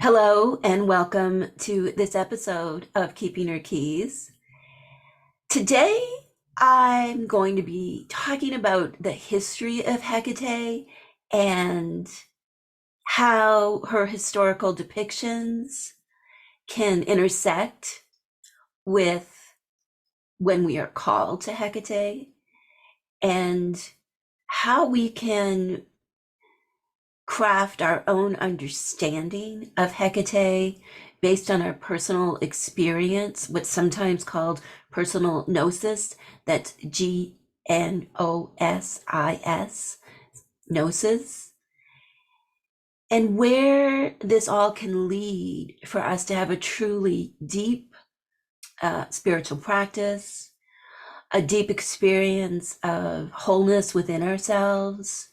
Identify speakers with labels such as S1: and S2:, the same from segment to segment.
S1: Hello and welcome to this episode of Keeping Her Keys. Today, I'm going to be talking about the history of Hekate and how her historical depictions can intersect with when we are called to Hekate and how we can craft our own understanding of Hecate based on our personal experience, what's sometimes called personal gnosis. That's Gnosis, gnosis. And where this all can lead for us to have a truly deep spiritual practice, a deep experience of wholeness within ourselves,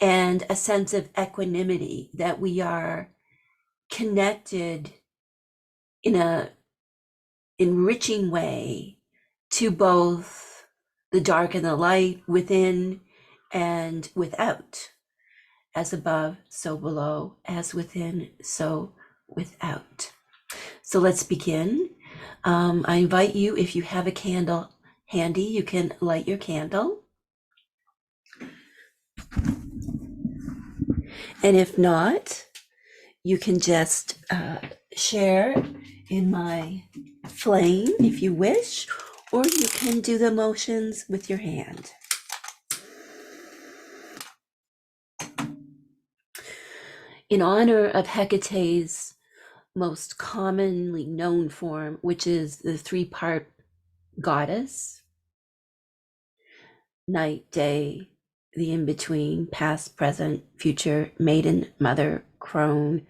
S1: and a sense of equanimity that we are connected in a enriching way to both the dark and the light, within and without, as above so below, as within so without. So let's begin. I invite you, if you have a candle handy, you can light your candle. And if not, you can just share in my flame if you wish, or you can do the motions with your hand. In honor of Hecate's most commonly known form, which is the three-part goddess, night, day, the in-between, past, present, future, maiden, mother, crone,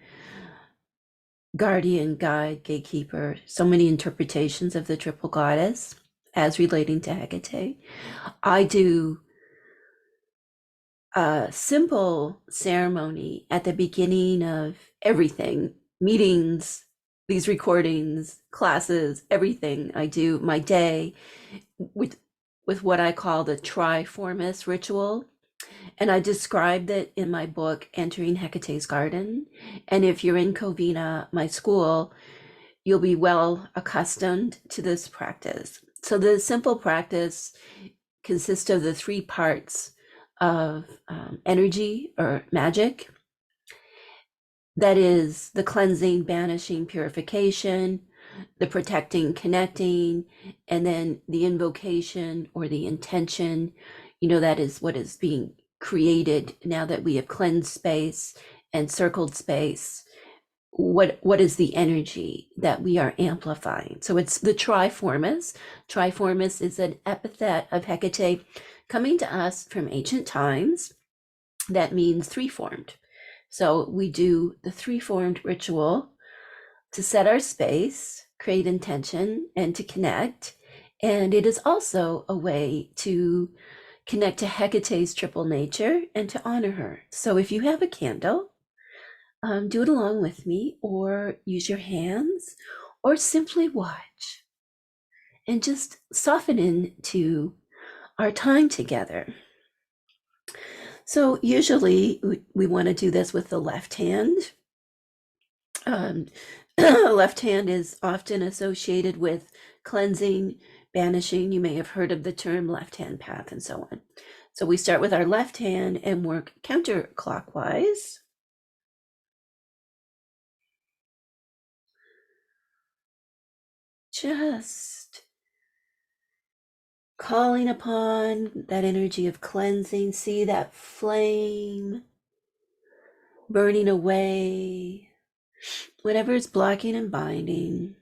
S1: guardian, guide, gatekeeper, so many interpretations of the triple goddess as relating to Hecate. I do a simple ceremony at the beginning of everything, meetings, these recordings, classes, everything. I do my day with what I call the triformis ritual. And I described it in my book, Entering Hecate's Garden. And if you're in Covina, my school, you'll be well accustomed to this practice. So the simple practice consists of the three parts of energy or magic. That is the cleansing, banishing, purification, the protecting, connecting, and then the invocation or the intention. That is what is being created now that we have cleansed space and circled space. What is the energy that we are amplifying? So it's the triformis. Triformis is an epithet of Hecate coming to us from ancient times. That means three-formed. So we do the three-formed ritual to set our space, create intention, and to connect. And it is also a way to connect to Hecate's triple nature and to honor her. So if you have a candle, do it along with me, or use your hands, or simply watch and just soften into our time together. So usually we want to do this with the left hand. Left hand is often associated with cleansing, banishing. You may have heard of the term left hand path and so on. So we start with our left hand and work counterclockwise. Just calling upon that energy of cleansing. See that flame burning away whatever is blocking and binding.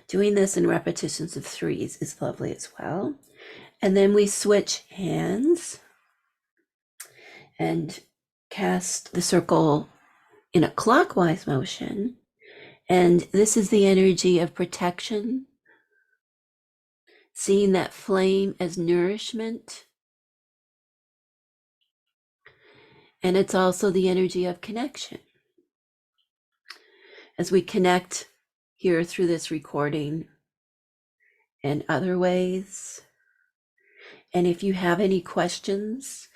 S1: Doing this in repetitions of threes is lovely as well. And then we switch hands and cast the circle in a clockwise motion. And this is the energy of protection, seeing that flame as nourishment. And it's also the energy of connection. As we connect here through this recording and other ways. And if you have any questions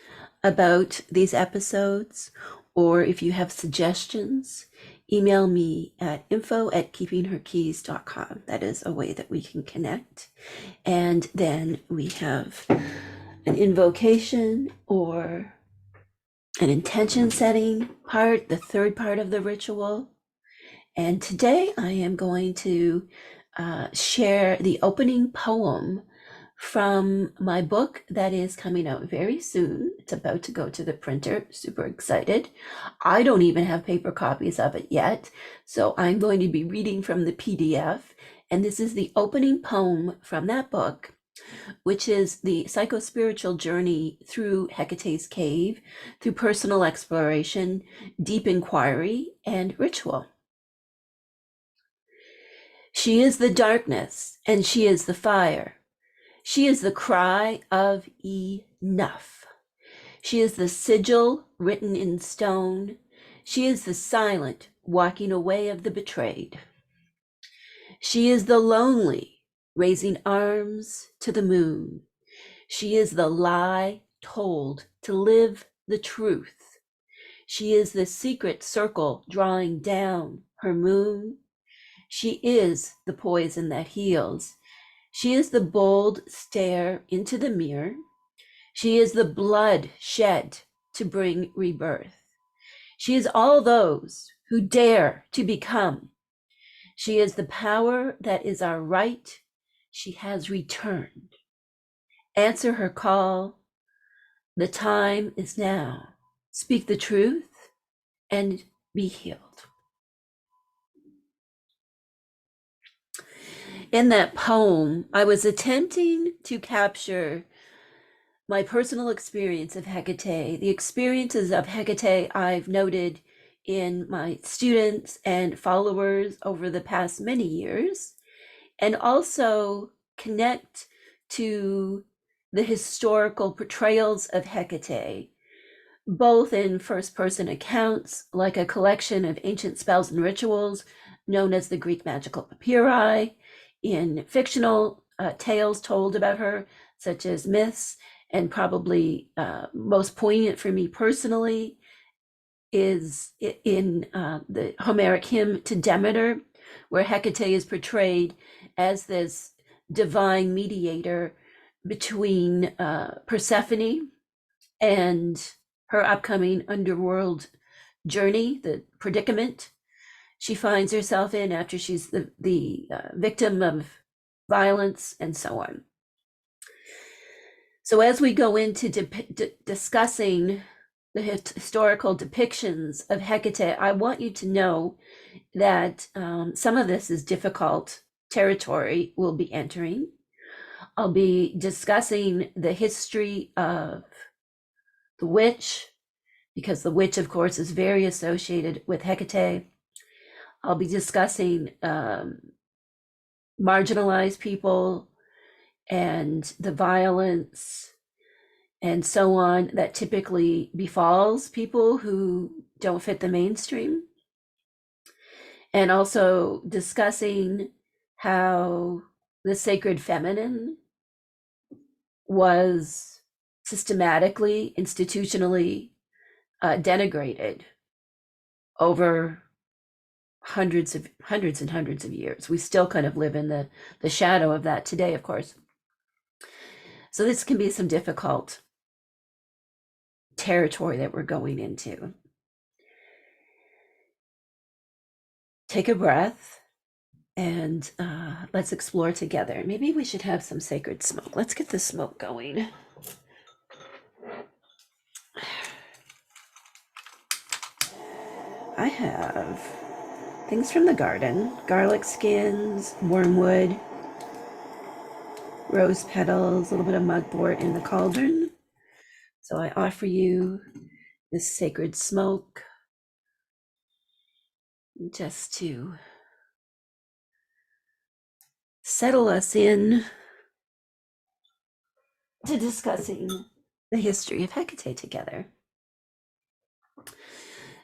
S1: about these episodes, or if you have suggestions, email me at info@keepingherkeys.com. That is a way that we can connect. And then we have an invocation or an intention setting part, the third part of the ritual. And today I am going to share the opening poem from my book that is coming out very soon. It's about to go to the printer. Super excited. I don't even have paper copies of it yet. So I'm going to be reading from the PDF. And this is the opening poem from that book, which is the psychospiritual journey through Hecate's cave, through personal exploration, deep inquiry, and ritual. She is the darkness, and she is the fire. She is the cry of enough. She is the sigil written in stone. She is the silent walking away of the betrayed. She is the lonely raising arms to the moon. She is the lie told to live the truth. She is the secret circle drawing down her moon. She is the poison that heals. She is the bold stare into the mirror. She is the blood shed to bring rebirth. She is all those who dare to become. She is the power that is our right. She has returned. Answer her call. The time is now. Speak the truth and be healed. In that poem, I was attempting to capture my personal experience of Hekate, the experiences of Hekate I've noted in my students and followers over the past many years, and also connect to the historical portrayals of Hekate, both in first-person accounts, like a collection of ancient spells and rituals known as the Greek magical papyri, in fictional tales told about her, such as myths, and probably most poignant for me personally is in the Homeric hymn to Demeter, where Hecate is portrayed as this divine mediator between Persephone and her upcoming underworld journey, the predicament she finds herself in after she's the victim of violence and so on. So as we go into discussing the historical depictions of Hecate, I want you to know that some of this is difficult territory we'll be entering. I'll be discussing the history of the witch, because the witch, of course, is very associated with Hecate. I'll be discussing marginalized people and the violence and so on that typically befalls people who don't fit the mainstream. And also discussing how the sacred feminine was systematically, institutionally denigrated over hundreds and hundreds of years. We still kind of live in the shadow of that today, of course. So this can be some difficult territory that we're going into. Take a breath and let's explore together. Maybe we should have some sacred smoke. Let's get the smoke going. I have things from the garden: garlic skins, wormwood, rose petals, a little bit of mugwort in the cauldron. So I offer you this sacred smoke just to settle us in to discussing the history of Hecate together.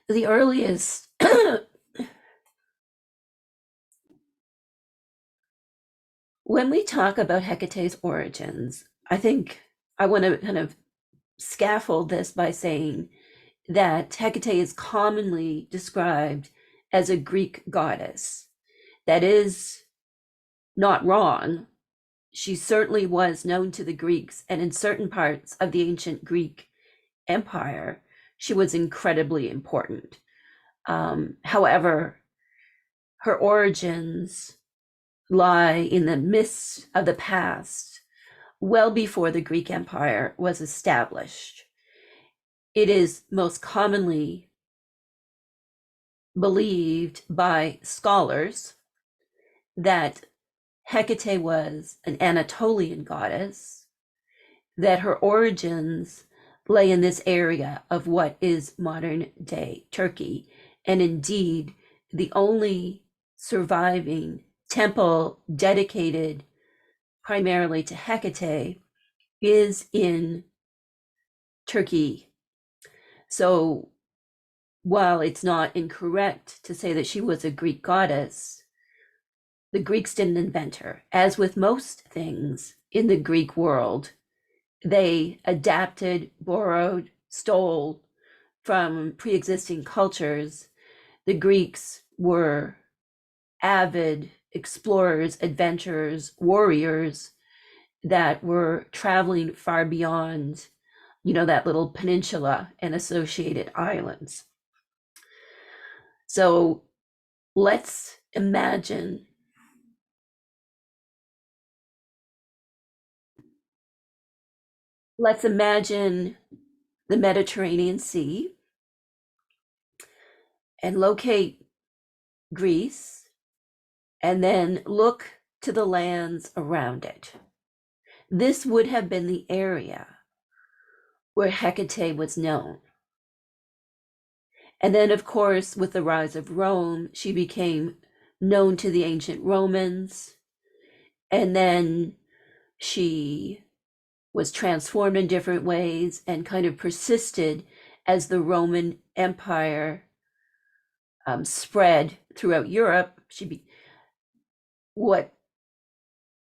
S1: The earliest when we talk about Hecate's origins, I think I want to kind of scaffold this by saying that Hecate is commonly described as a Greek goddess. That is not wrong. She certainly was known to the Greeks, and in certain parts of the ancient Greek Empire, she was incredibly important. However, her origins lie in the mists of the past, well before the Greek Empire was established. It is most commonly believed by scholars that Hecate was an Anatolian goddess, that her origins lay in this area of what is modern day Turkey. And indeed, the only surviving temple dedicated primarily to Hecate is in Turkey. So while it's not incorrect to say that she was a Greek goddess, the Greeks didn't invent her. As with most things in the Greek world, they adapted, borrowed, stole from pre-existing cultures. The Greeks were avid explorers, adventurers, warriors that were traveling far beyond, that little peninsula and associated islands. So let's imagine the Mediterranean Sea and locate Greece, and then look to the lands around it. This would have been the area where Hecate was known. And then, of course, with the rise of Rome, she became known to the ancient Romans. And then she was transformed in different ways and kind of persisted as the Roman Empire spread throughout Europe. What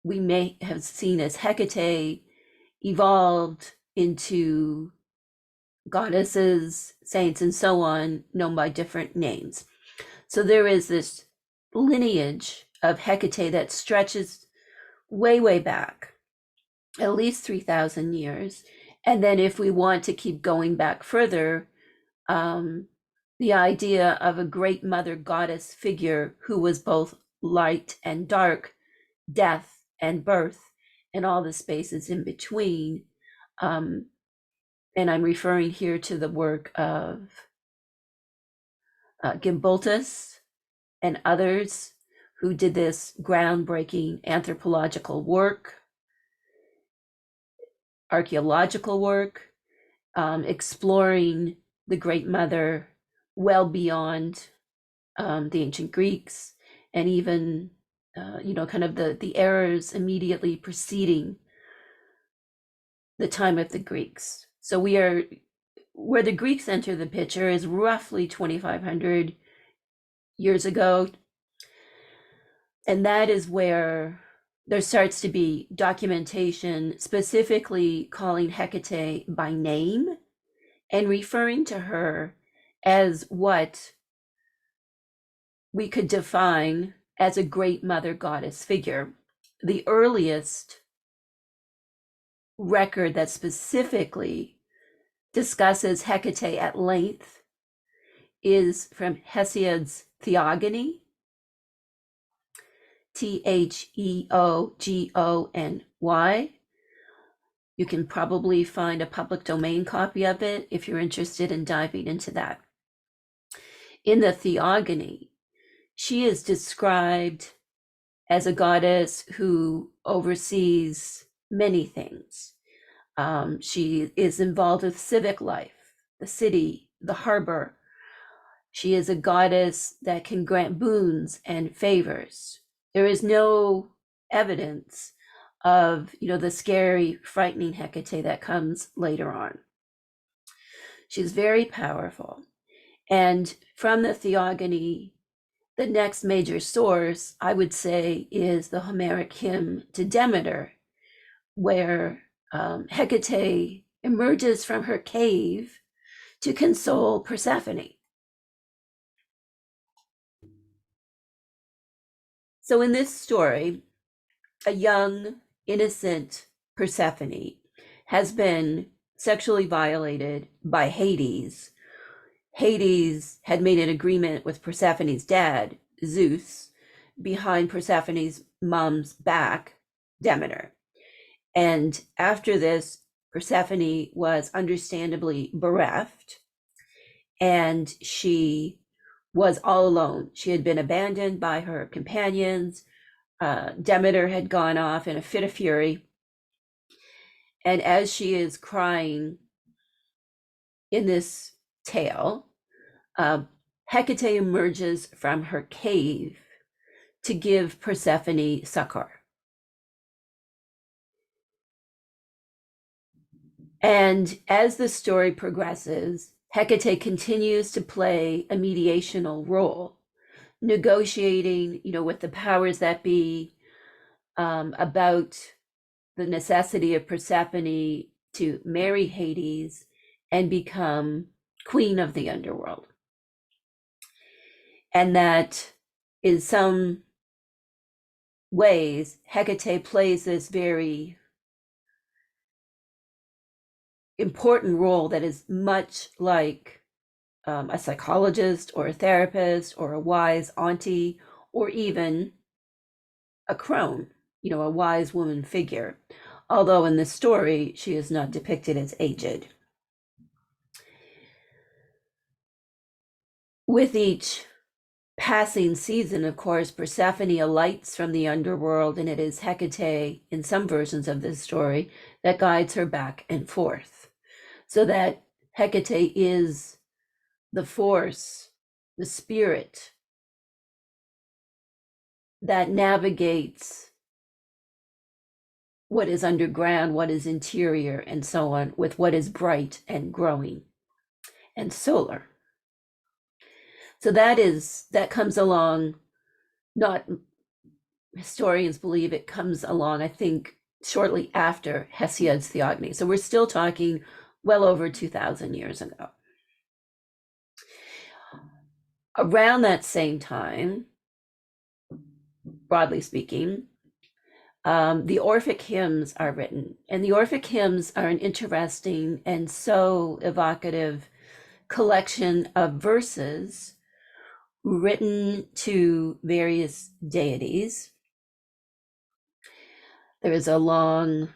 S1: we may have seen as Hecate evolved into goddesses, saints, and so on, known by different names. So there is this lineage of Hecate that stretches way, way back, at least 3,000 years. And then if we want to keep going back further, the idea of a great mother goddess figure who was both light and dark, death and birth, and all the spaces in between. And I'm referring here to the work of Gimbaltus and others who did this groundbreaking anthropological work, archaeological work, exploring the Great Mother well beyond the ancient Greeks, and even kind of the eras immediately preceding the time of the Greeks. So where the Greeks enter the picture is roughly 2,500 years ago. And that is where there starts to be documentation specifically calling Hecate by name and referring to her as what we could define as a great mother goddess figure. The earliest record that specifically discusses Hecate at length is from Hesiod's Theogony, Theogony. You can probably find a public domain copy of it if you're interested in diving into that. In the Theogony, she is described as a goddess who oversees many things. She is involved with civic life, the city, the harbor. She is a goddess that can grant boons and favors. There is no evidence of, the scary, frightening Hecate that comes later on. She's very powerful. And from the Theogony, the next major source, I would say, is the Homeric hymn to Demeter, where Hecate emerges from her cave to console Persephone. So in this story, a young, innocent Persephone has been sexually violated by Hades. Hades had made an agreement with Persephone's dad, Zeus, behind Persephone's mom's back, Demeter. And after this, Persephone was understandably bereft, and she was all alone. She had been abandoned by her companions. Demeter had gone off in a fit of fury. And as she is crying in this tale, Hecate emerges from her cave to give Persephone succor. And as the story progresses, Hecate continues to play a mediational role, negotiating, with the powers that be, about the necessity of Persephone to marry Hades and become queen of the underworld. And that in some ways, Hecate plays this very important role that is much like a psychologist or a therapist or a wise auntie or even a crone, a wise woman figure. Although in this story, she is not depicted as aged. With each passing season, of course, Persephone alights from the underworld, and it is Hecate, in some versions of this story, that guides her back and forth. So that Hecate is the force, the spirit that navigates what is underground, what is interior, and so on, with what is bright and growing and solar. So that comes along, not historians believe it comes along, I think, shortly after Hesiod's Theogony. So we're still talking well over 2,000 years ago. Around that same time, broadly speaking, the Orphic hymns are written. And the Orphic hymns are an interesting and so evocative collection of verses written to various deities. There is a long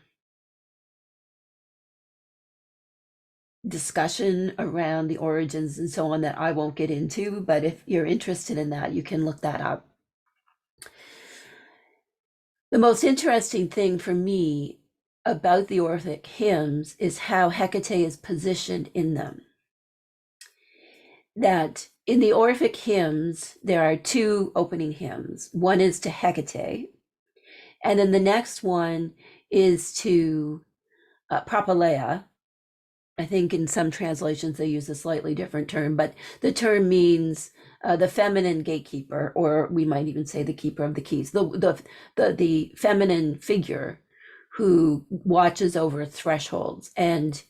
S1: discussion around the origins and so on that I won't get into, but if you're interested in that, you can look that up. The most interesting thing for me about the Orphic hymns is how Hecate is positioned in them. That in the Orphic hymns, there are two opening hymns. One is to Hecate, and then the next one is to Propylaea. I think in some translations they use a slightly different term, but the term means the feminine gatekeeper, or we might even say the keeper of the keys, the feminine figure who watches over thresholds. And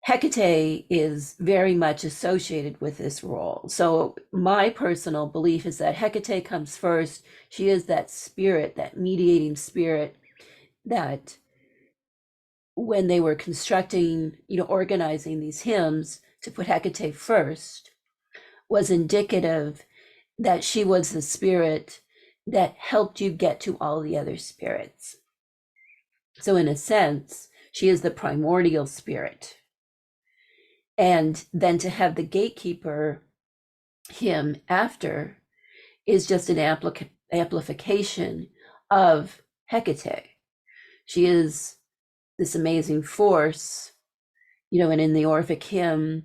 S1: Hecate is very much associated with this role. So my personal belief is that Hecate comes first. She is that spirit, that mediating spirit that when they were constructing, organizing these hymns to put Hecate first, was indicative that she was the spirit that helped you get to all the other spirits. So in a sense, she is the primordial spirit. And then to have the gatekeeper hymn after is just an amplification of Hecate. She is this amazing force, and in the Orphic hymn,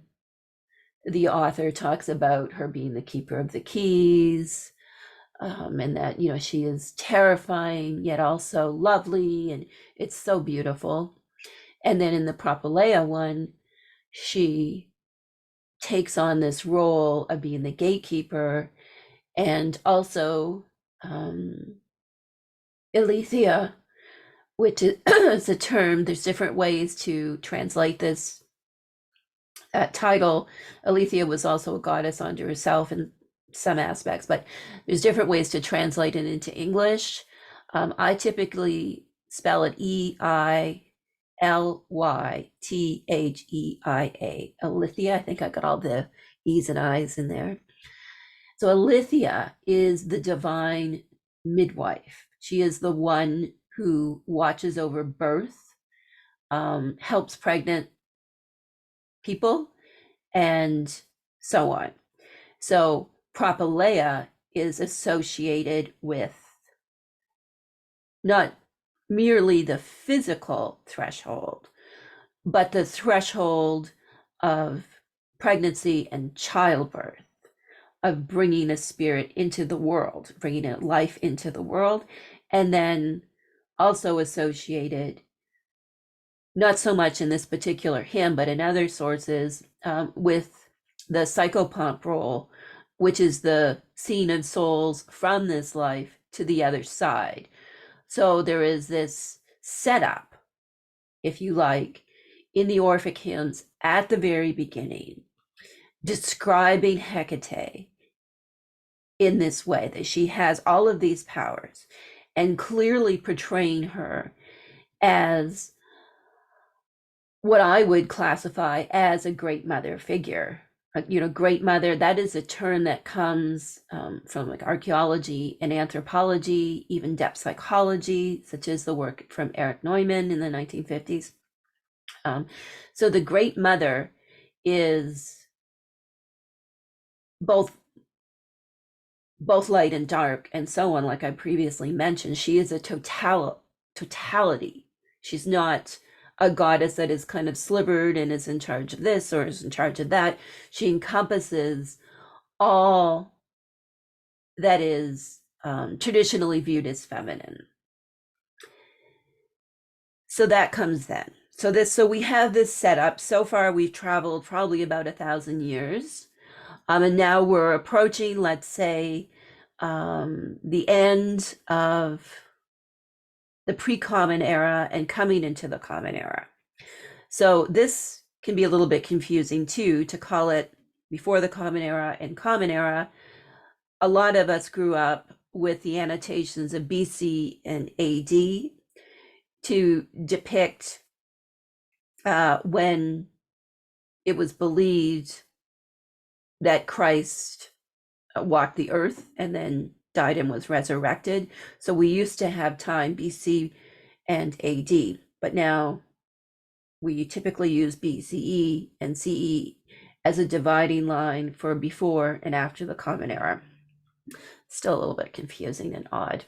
S1: the author talks about her being the keeper of the keys, and that, she is terrifying, yet also lovely, and it's so beautiful. And then in the Propylaea one, she takes on this role of being the gatekeeper, and also Aletheia, which is a term, there's different ways to translate this. That title, Aletheia was also a goddess unto herself in some aspects, but there's different ways to translate it into English. I typically spell it Elythea, Aletheia. I think I got all the E's and I's in there. So Aletheia is the divine midwife. She is the one who watches over birth, helps pregnant people, and so on. So propylaea is associated with not merely the physical threshold, but the threshold of pregnancy and childbirth, of bringing a spirit into the world, bringing a life into the world, and then also associated, not so much in this particular hymn, but in other sources, with the psychopomp role, which is the scene of souls from this life to the other side. So there is this setup, if you like, in the Orphic hymns at the very beginning, describing Hekate in this way, that she has all of these powers, and clearly portraying her as what I would classify as a great mother figure. Great mother, that is a term that comes from like archaeology and anthropology, even depth psychology, such as the work from Eric Neumann in the 1950s. So the great mother is both light and dark and so on, like I previously mentioned. She is a totality. She's not a goddess that is kind of slivered and is in charge of this or is in charge of that. She encompasses all that is traditionally viewed as feminine. So that comes then. So we have this setup. So far, we've traveled probably about 1,000 years. And now we're approaching, let's say, the end of the pre-common era and coming into the common era. So this can be a little bit confusing too, to call it before the common era and common era. A lot of us grew up with the annotations of BC and AD to depict when it was believed that Christ walked the earth and then died and was resurrected. So we used to have time BC and AD, but now we typically use BCE and CE as a dividing line for before and after the Common Era. Still a little bit confusing and odd.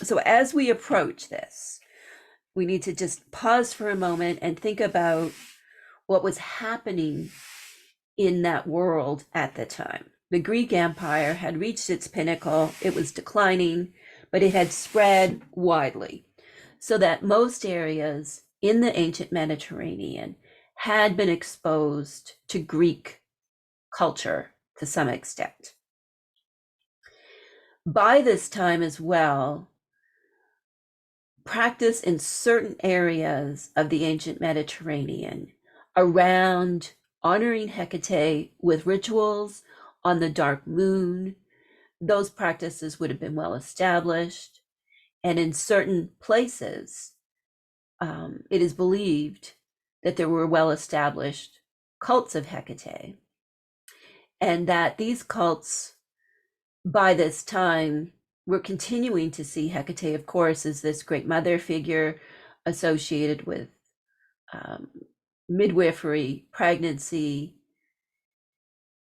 S1: So as we approach this, we need to just pause for a moment and think about what was happening in that world at the time. The Greek Empire had reached its pinnacle. It was declining, but it had spread widely, so that most areas in the ancient Mediterranean had been exposed to Greek culture to some extent. By this time as well, practice in certain areas of the ancient Mediterranean around honoring Hekate with rituals on the dark moon, those practices would have been well established. And in certain places, it is believed that there were well established cults of Hekate, and that these cults, by this time, we're continuing to see Hekate, of course, as this great mother figure associated with midwifery, pregnancy.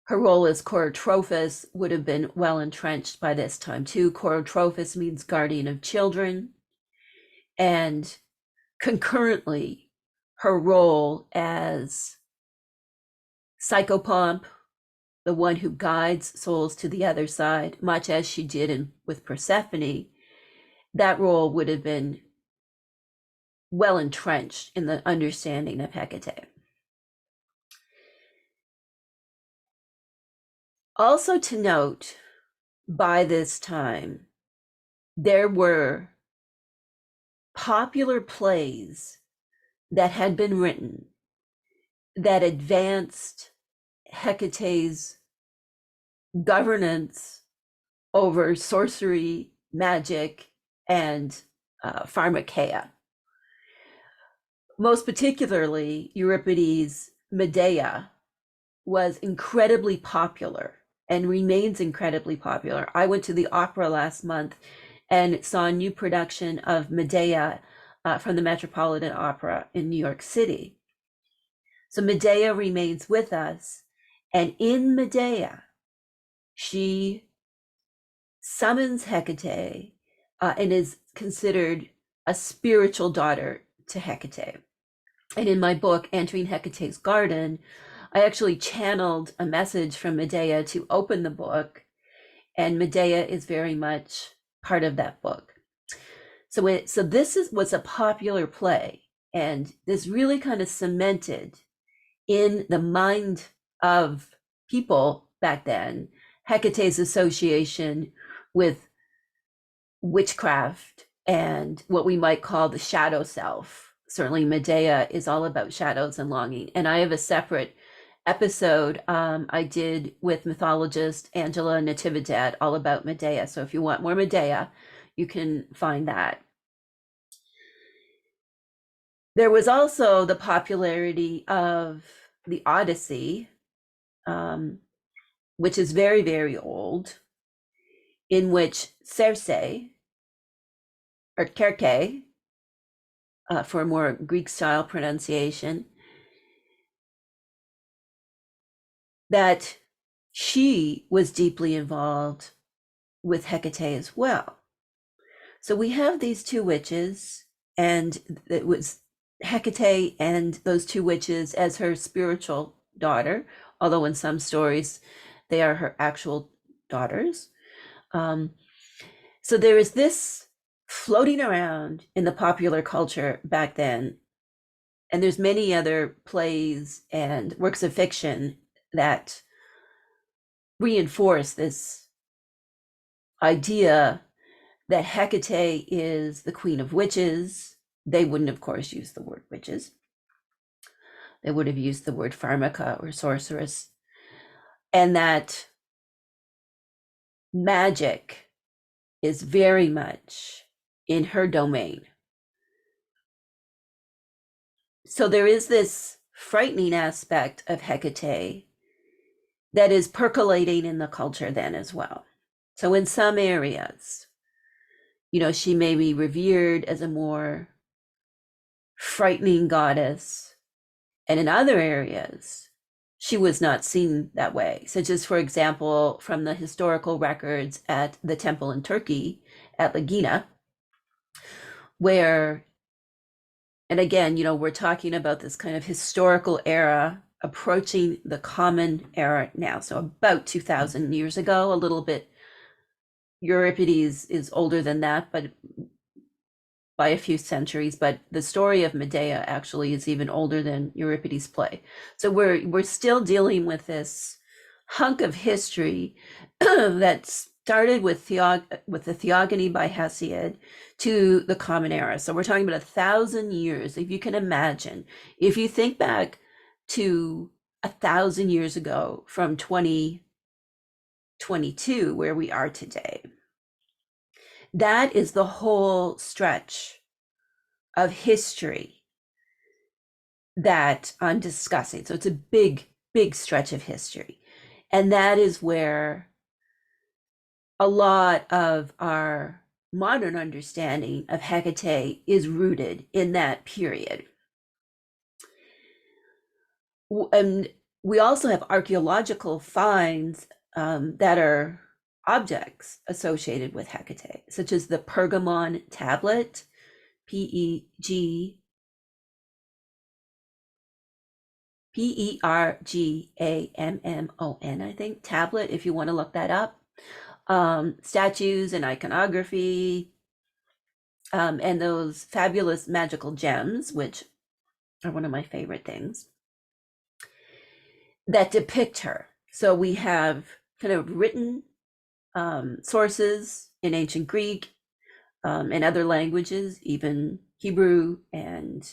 S1: Her role as Chorotrophus would have been well entrenched by this time too. Chorotrophus means guardian of children. And concurrently, her role as psychopomp, the one who guides souls to the other side, much as she did with Persephone, that role would have been well entrenched in the understanding of Hecate. Also to note, by this time, there were popular plays that had been written that advanced Hecate's governance over sorcery, magic, and pharmakeia. Most particularly, Euripides' Medea was incredibly popular and remains incredibly popular. I went to the opera last month and saw a new production of Medea from the Metropolitan Opera in New York City. So Medea remains with us. And in Medea, she summons Hekate and is considered a spiritual daughter to Hekate. And in my book, Entering Hecate's Garden, I actually channeled a message from Medea to open the book, and Medea is very much part of that book. So this was a popular play, and this really kind of cemented in the mind of people back then Hecate's association with witchcraft and what we might call the shadow self. Certainly, Medea is all about shadows and longing. And I have a separate episode I did with mythologist Angela Natividad all about Medea. So if you want more Medea, you can find that. There was also the popularity of the Odyssey, which is very, very old, in which Circe, or Kerke, for a more Greek style pronunciation, that she was deeply involved with Hecate as well. So we have these two witches, and it was Hecate and those two witches as her spiritual daughter, although in some stories they are her actual daughters. So there is this floating around in the popular culture back then, and there's many other plays and works of fiction that reinforce this idea that Hecate is the queen of witches. They wouldn't, of course, use the word witches. They would have used the word pharmaca or sorceress. And that magic is very much in her domain. So there is this frightening aspect of Hecate that is percolating in the culture then as well. So in some areas, she may be revered as a more frightening goddess, and in other areas, she was not seen that way, such as, for example, from the historical records at the temple in Turkey, at Lagina, where, and again, we're talking about this kind of historical era approaching the common era now. So about 2,000 years ago, a little bit. Euripides is older than that, but by a few centuries. But the story of Medea actually is even older than Euripides' play. So we're still dealing with this hunk of history that started with the Theogony by Hesiod to the Common Era. So we're talking about 1,000 years. If you can imagine, if you think back to 1,000 years ago from 2022, where we are today, that is the whole stretch of history that I'm discussing. So it's a big, big stretch of history. And that is where a lot of our modern understanding of Hecate is rooted, in that period. And we also have archaeological finds that are objects associated with Hecate, such as the Pergamon tablet, Pergammon, I think, tablet, if you want to look that up. Statues and iconography, and those fabulous magical gems, which are one of my favorite things, that depict her. So we have kind of written sources in ancient Greek and other languages, even Hebrew and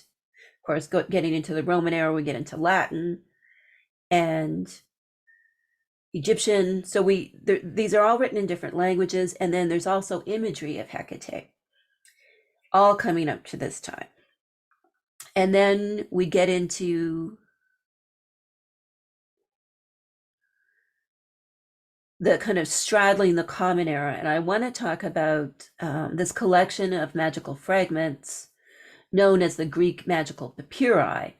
S1: course, getting into the Roman era, we get into Latin and Egyptian. So these are all written in different languages. And then there's also imagery of Hecate, all coming up to this time. And then we get into the kind of straddling the common era. And I want to talk about this collection of magical fragments known as the Greek magical papyri,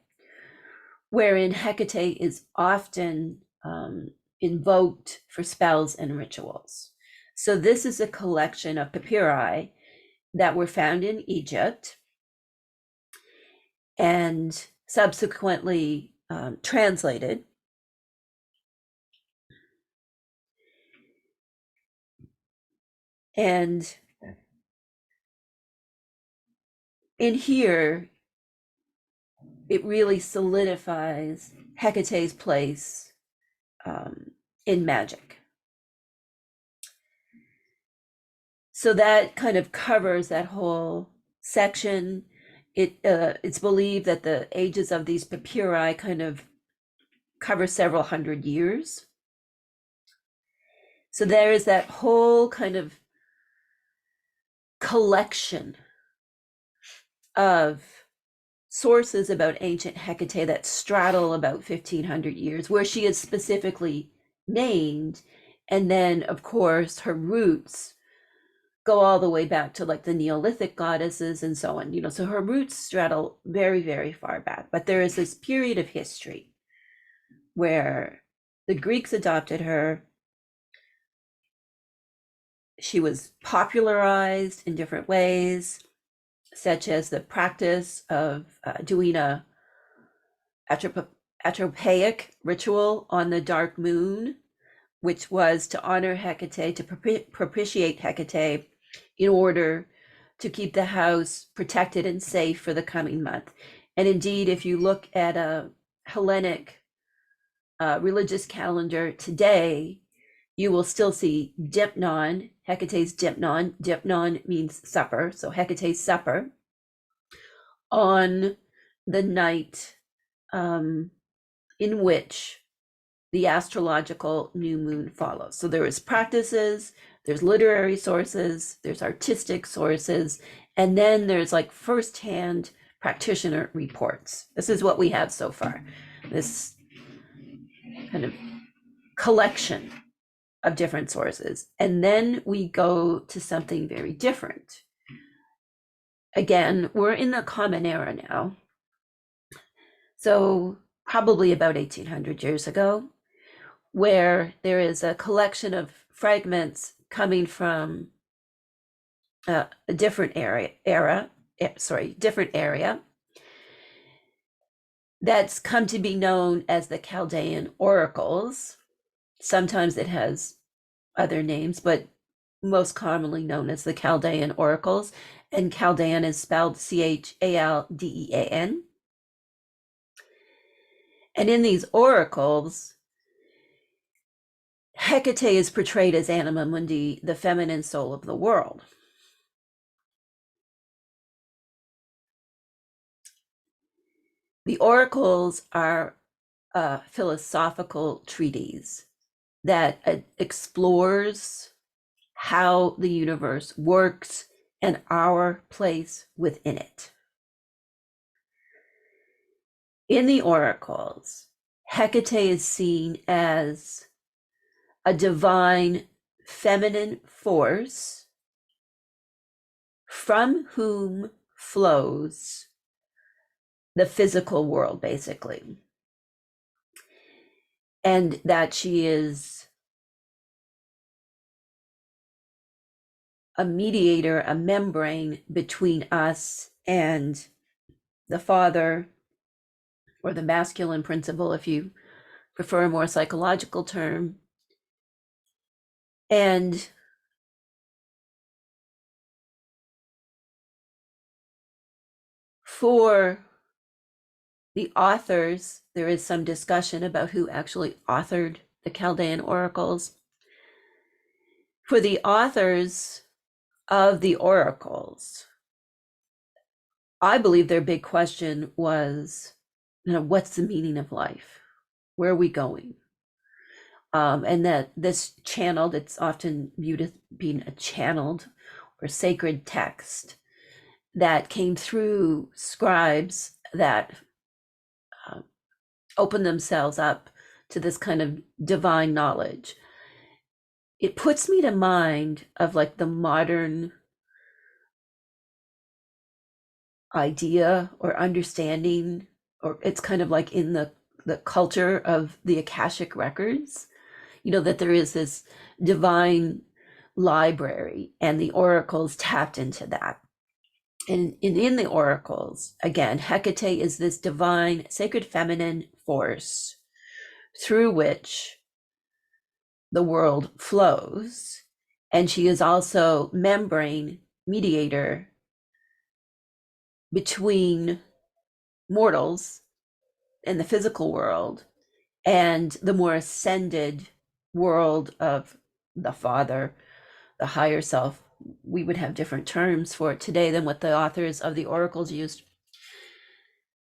S1: wherein Hecate is often invoked for spells and rituals. So this is a collection of papyri that were found in Egypt and subsequently translated. And in here, it really solidifies Hecate's place in magic. So that kind of covers that whole section. It's believed that the ages of these papyri kind of cover several hundred years. So there is that whole kind of collection of sources about ancient Hecate that straddle about 1500 years, where she is specifically named. And then, of course, her roots go all the way back to like the Neolithic goddesses and so on. So her roots straddle very, very far back. But there is this period of history where the Greeks adopted her. She was popularized in different ways, such as the practice of doing a atropaic ritual on the dark moon, which was to honor Hecate, to propitiate Hecate in order to keep the house protected and safe for the coming month. And indeed, if you look at a Hellenic religious calendar today, you will still see Dipnon, Hecate's Dipnon. Dipnon means supper, so Hecate's supper on the night in which the astrological new moon follows. So there is practices, there's literary sources, there's artistic sources, and then there's like firsthand practitioner reports. This is what we have so far, this kind of collection of different sources. And then we go to something very different. Again, we're in the Common Era now. So probably about 1800 years ago, where there is a collection of fragments coming from a different different area that's come to be known as the Chaldean oracles. Sometimes it has other names, but most commonly known as the Chaldean oracles. And Chaldean is spelled Chaldean. And in these oracles, Hecate is portrayed as Anima Mundi, the feminine soul of the world. The oracles are a philosophical treatise that explores how the universe works and our place within it. In the oracles, Hecate is seen as a divine feminine force from whom flows the physical world, basically. And that she is a mediator, a membrane between us and the Father, or the masculine principle, if you prefer a more psychological term. And for the authors, there is some discussion about who actually authored the Chaldean oracles. For the authors of the oracles, I believe their big question was, what's the meaning of life? Where are we going? And that this channeled, it's often viewed as being a channeled or sacred text that came through scribes that um, opened themselves up to this kind of divine knowledge. It puts me to mind of like the modern idea or understanding, or it's kind of like in the culture of the Akashic records, that there is this divine library and the oracles tapped into that. And in the oracles, again, Hekate is this divine, sacred feminine force through which the world flows. And she is also membrane, mediator between mortals in the physical world and the more ascended world of the Father, the higher self. We would have different terms for it today than what the authors of the oracles used.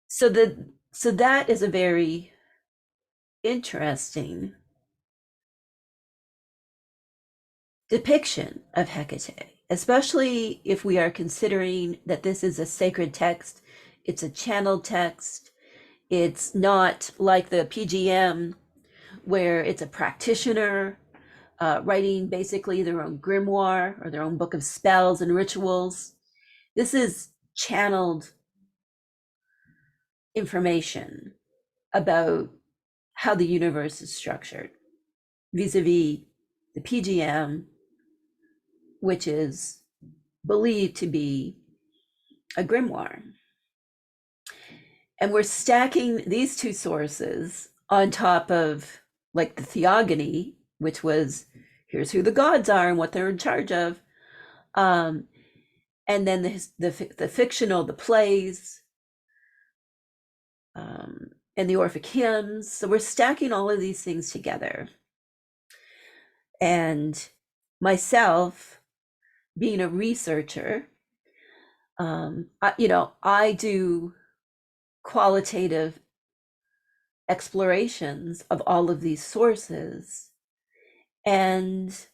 S1: So that is a very interesting depiction of Hecate, especially if we are considering that this is a sacred text. It's a channeled text. It's not like the PGM where it's a practitioner writing basically their own grimoire or their own book of spells and rituals. This is channeled information about how the universe is structured vis-a-vis the PGM, which is believed to be a grimoire. And we're stacking these two sources on top of like the theogony, which was here's who the gods are and what they're in charge of. And then the fictional, the plays, and the Orphic hymns. So we're stacking all of these things together. And myself, being a researcher, I do qualitative explorations of all of these sources and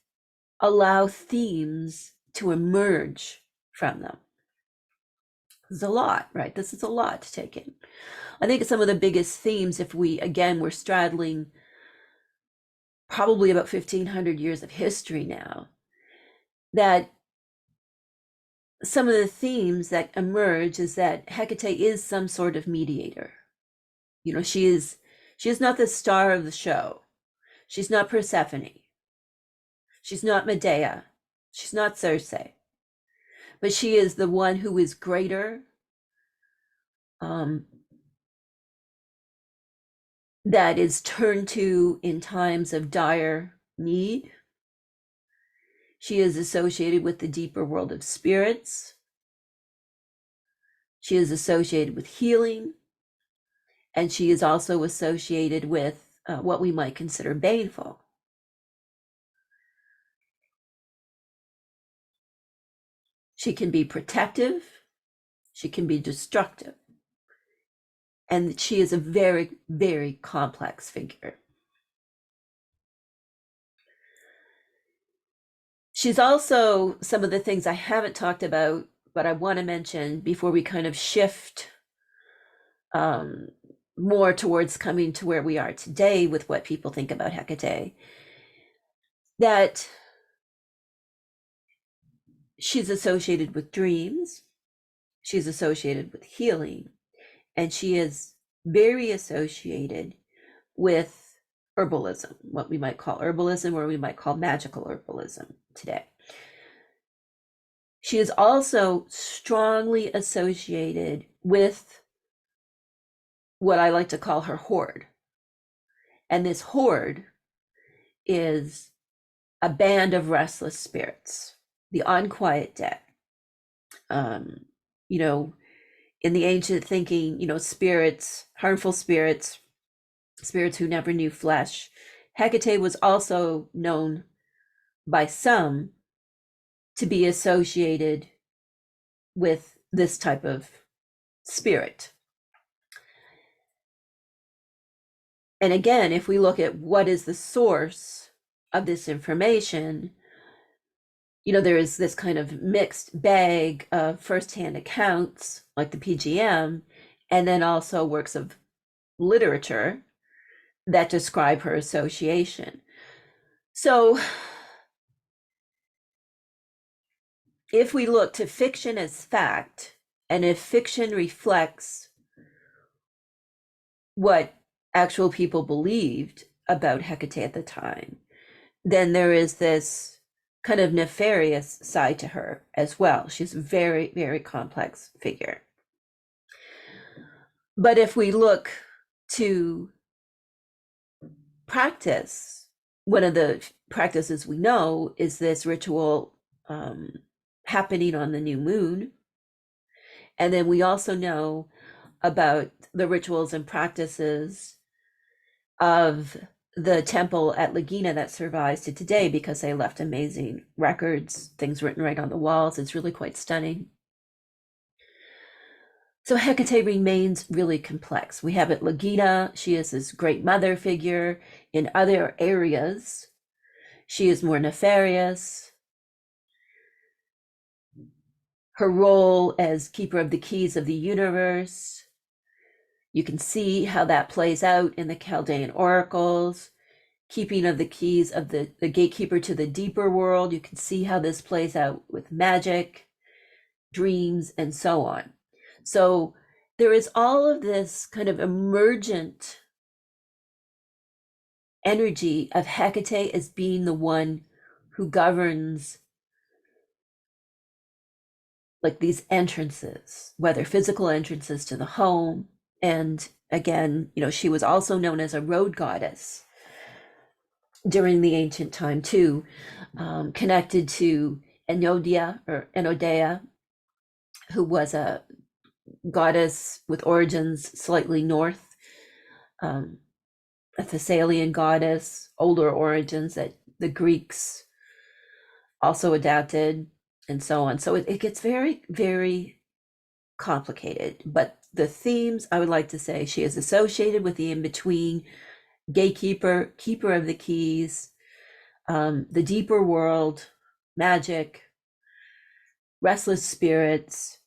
S1: allow themes to emerge from them. This is a lot, right? This is a lot to take in. I think some of the biggest themes, if we're straddling probably about 1,500 years of history now, that some of the themes that emerge is that Hecate is some sort of mediator. She is not the star of the show. She's not Persephone. She's not Medea. She's not Circe. But she is the one who is greater, that is turned to in times of dire need. She is associated with the deeper world of spirits. She is associated with healing. And she is also associated with what we might consider baneful. She can be protective. She can be destructive. And she is a very, very complex figure. She's also some of the things I haven't talked about, but I want to mention before we kind of shift more towards coming to where we are today with what people think about Hecate, that she's associated with dreams, she's associated with healing, and she is very associated with herbalism, what we might call herbalism, or we might call magical herbalism today. She is also strongly associated with what I like to call her horde. And this horde is a band of restless spirits, the unquiet dead. In the ancient thinking, spirits, harmful spirits, spirits who never knew flesh. Hecate was also known by some to be associated with this type of spirit. And again, if we look at what is the source of this information, there is this kind of mixed bag of firsthand accounts, like the PGM, and then also works of literature that describe her association. So if we look to fiction as fact, and if fiction reflects what actual people believed about Hecate at the time, then there is this kind of nefarious side to her as well. She's a very, very complex figure. But if we look to practice, one of the practices we know is this ritual happening on the new moon. And then we also know about the rituals and practices of the temple at Lagina that survives to today, because they left amazing records, things written right on the walls. It's really quite stunning. So Hecate remains really complex. We have at Lagina, she is this great mother figure. In other areas, she is more nefarious. Her role as keeper of the keys of the universe, you can see how that plays out in the Chaldean oracles, keeping of the keys of the gatekeeper to the deeper world. You can see how this plays out with magic, dreams, and so on. So there is all of this kind of emergent energy of Hecate as being the one who governs like these entrances, whether physical entrances to the home. And again, she was also known as a road goddess during the ancient time too, connected to Enodia or Enodea, who was a goddess with origins slightly north, a Thessalian goddess, older origins that the Greeks also adapted, and so on. So it gets very, very complicated. But the themes, I would like to say, she is associated with the in-between, gatekeeper, keeper of the keys, the deeper world, magic, restless spirits,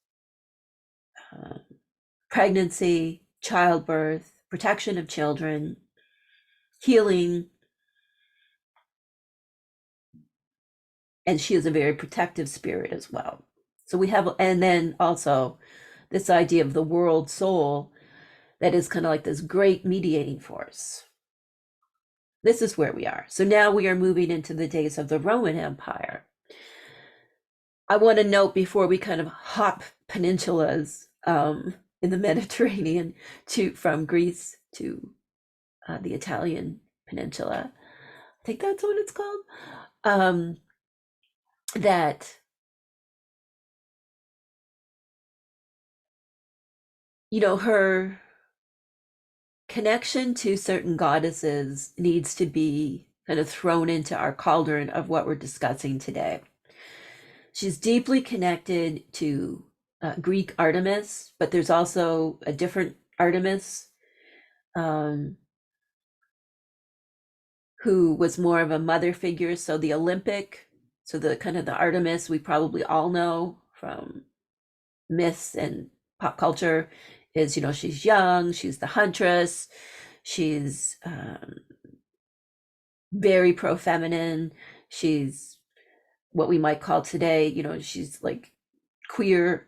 S1: pregnancy, childbirth, protection of children, healing. And she is a very protective spirit as well. So we have, and then also this idea of the world soul that is kind of like this great mediating force. This is where we are. So now we are moving into the days of the Roman Empire. I want to note before we kind of hop peninsulas in the Mediterranean from Greece to the Italian peninsula. I think that's what it's called. That her connection to certain goddesses needs to be kind of thrown into our cauldron of what we're discussing today. She's deeply connected to Greek Artemis, but there's also a different Artemis who was more of a mother figure. So the Olympic, so the kind of the Artemis we probably all know from myths and pop culture is, she's young, she's the huntress, she's very pro-feminine, she's what we might call today, she's like queer.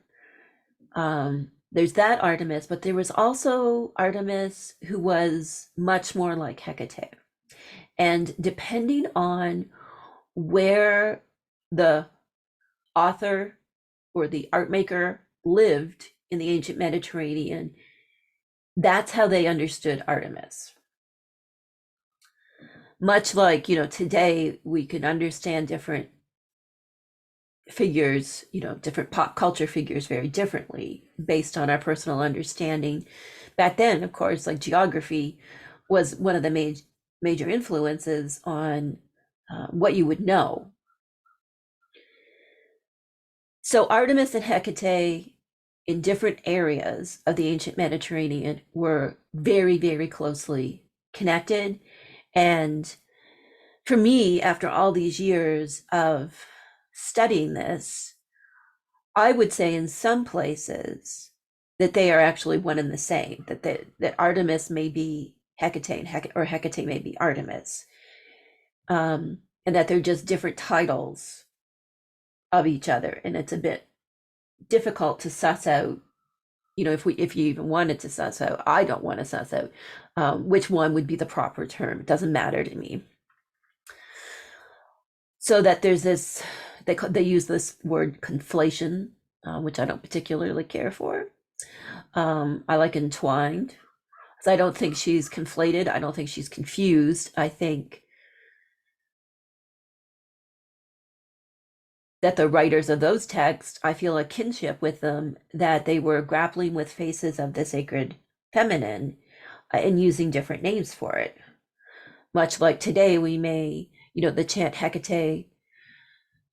S1: There's that Artemis, but there was also Artemis who was much more like Hecate. And depending on where the author or the art maker lived in the ancient Mediterranean, that's how they understood Artemis. Much like, today we can understand different figures, different pop culture figures very differently based on our personal understanding. Back then, of course, like geography was one of the major influences on what you would know. So Artemis and Hecate in different areas of the ancient Mediterranean were very, very closely connected. And for me, after all these years of studying this, I would say in some places that they are actually one and the same, that Artemis may be Hecate, or Hecate may be Artemis, and that they're just different titles of each other. And it's a bit difficult to suss out, if you even wanted to suss out. I don't want to suss out which one would be the proper term. It doesn't matter to me. So that there's this, they use this word conflation, which I don't particularly care for. I like entwined, because I don't think she's conflated. I don't think she's confused. I think that the writers of those texts, I feel a kinship with them, that they were grappling with faces of the sacred feminine and using different names for it. Much like today, we may, the chant Hecate,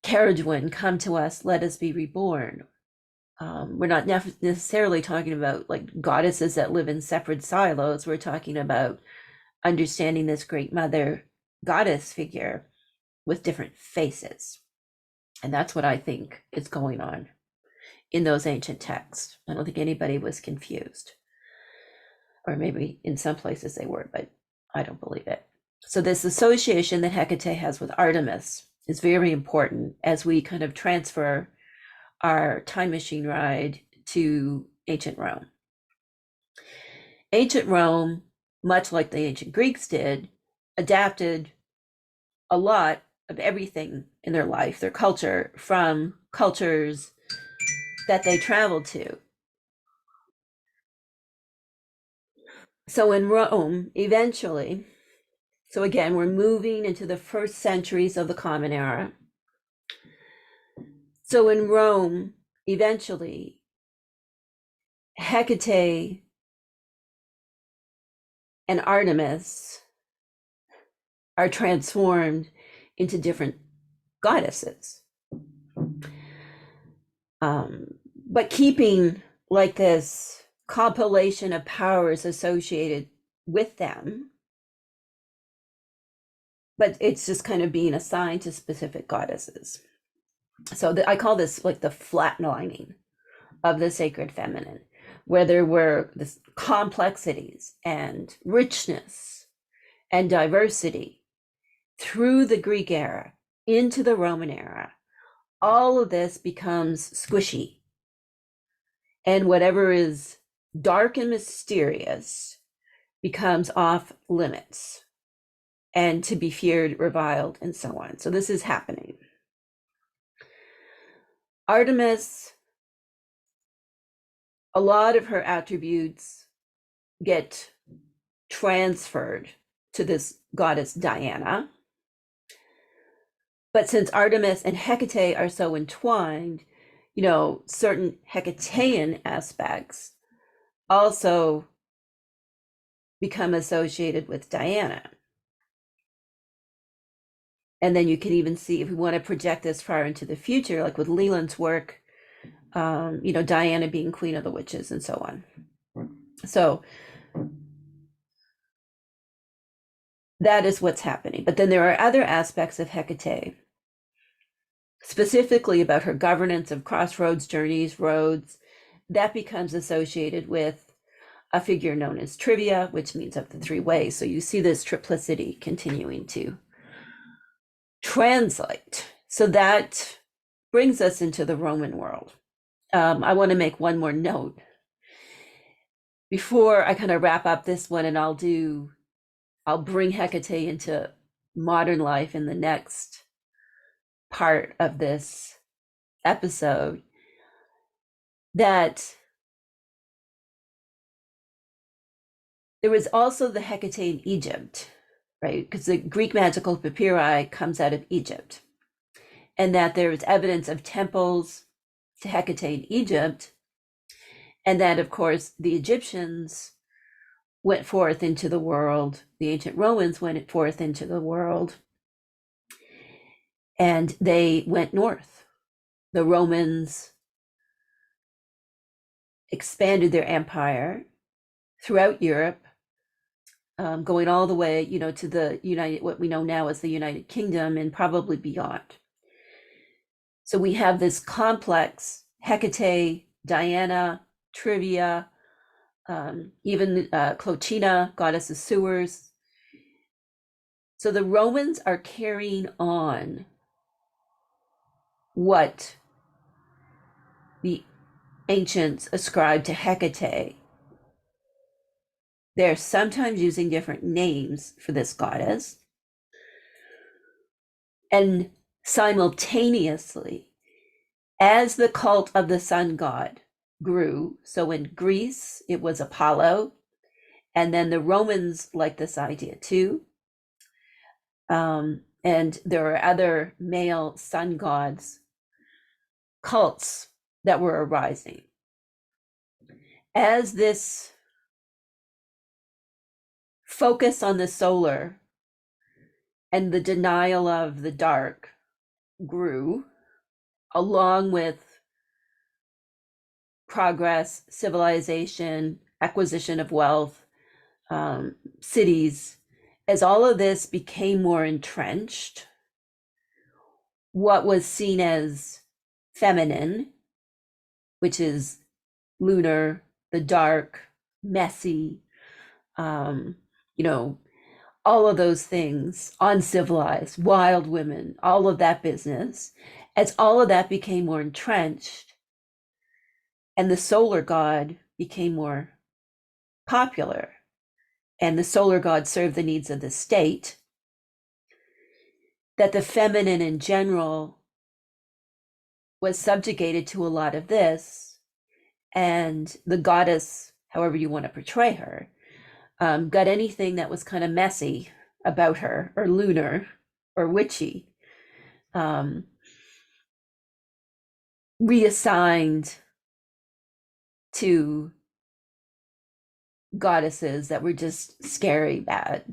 S1: carriage wind, come to us, let us be reborn. We're not necessarily talking about like goddesses that live in separate silos. We're talking about understanding this great mother goddess figure with different faces. And that's what I think is going on in those ancient texts. I don't think anybody was confused. Or maybe in some places they were, but I don't believe it. So this association that Hecate has with Artemis is very important as we kind of transfer our time machine ride to ancient Rome. Ancient Rome, much like the ancient Greeks did, adapted a lot of everything in their life, their culture, from cultures that they traveled to. So in Rome, eventually, so again, we're moving into the first centuries of the Common Era. So in Rome, eventually, Hecate and Artemis are transformed into different goddesses. But keeping like this compilation of powers associated with them, but it's just kind of being assigned to specific goddesses. So I call this like the flatlining of the sacred feminine, where there were this complexities and richness and diversity through the Greek era into the Roman era. All of this becomes squishy, and whatever is dark and mysterious becomes off limits and to be feared, reviled, and so on. So this is happening. Artemis, a lot of her attributes get transferred to this goddess Diana. But since Artemis and Hecate are so entwined, certain Hecatean aspects also become associated with Diana. And then you can even see, if we want to project this far into the future, like with Leland's work, Diana being queen of the witches and so on. So that is what's happening. But then there are other aspects of Hecate, specifically about her governance of crossroads, journeys, roads, that becomes associated with a figure known as Trivia, which means of the three ways. So you see this triplicity continuing to translate. So that brings us into the Roman world. I want to make one more note before I kind of wrap up this one, and I'll bring Hecate into modern life in the next part of this episode, that there was also the Hecate in Egypt, right? Because the Greek magical papyri comes out of Egypt, and that there is evidence of temples to Hecate in Egypt, and that, of course, the Egyptians went forth into the world, the ancient Romans went forth into the world, and they went north. The Romans expanded their empire throughout Europe, going all the way, to the what we know now as the United Kingdom and probably beyond. So we have this complex Hecate, Diana, Trivia, even Clochina, goddess of sewers. So the Romans are carrying on what the ancients ascribed to Hecate. They're sometimes using different names for this goddess. And simultaneously, as the cult of the sun god grew, so in Greece, it was Apollo, and then the Romans liked this idea too. And there are other male sun gods cults that were arising. As this focus on the solar and the denial of the dark grew, along with progress, civilization, acquisition of wealth, cities, as all of this became more entrenched, what was seen as feminine, which is lunar, the dark, messy, all of those things, uncivilized, wild women, all of that business, as all of that became more entrenched and the solar god became more popular and the solar god served the needs of the state, that the feminine in general was subjugated to a lot of this, and the goddess, however you want to portray her, got anything that was kind of messy about her or lunar or witchy reassigned to goddesses that were just scary bad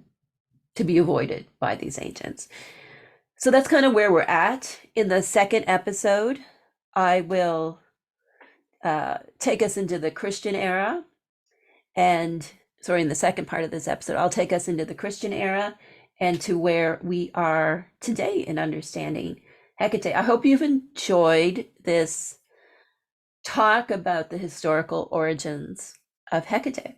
S1: to be avoided by these ancients. So that's kind of where we're at. In the second episode, I will take us into the Christian era. And sorry, in the second part of this episode, I'll take us into the Christian era and to where we are today in understanding Hecate. I hope you've enjoyed this talk about the historical origins of Hecate.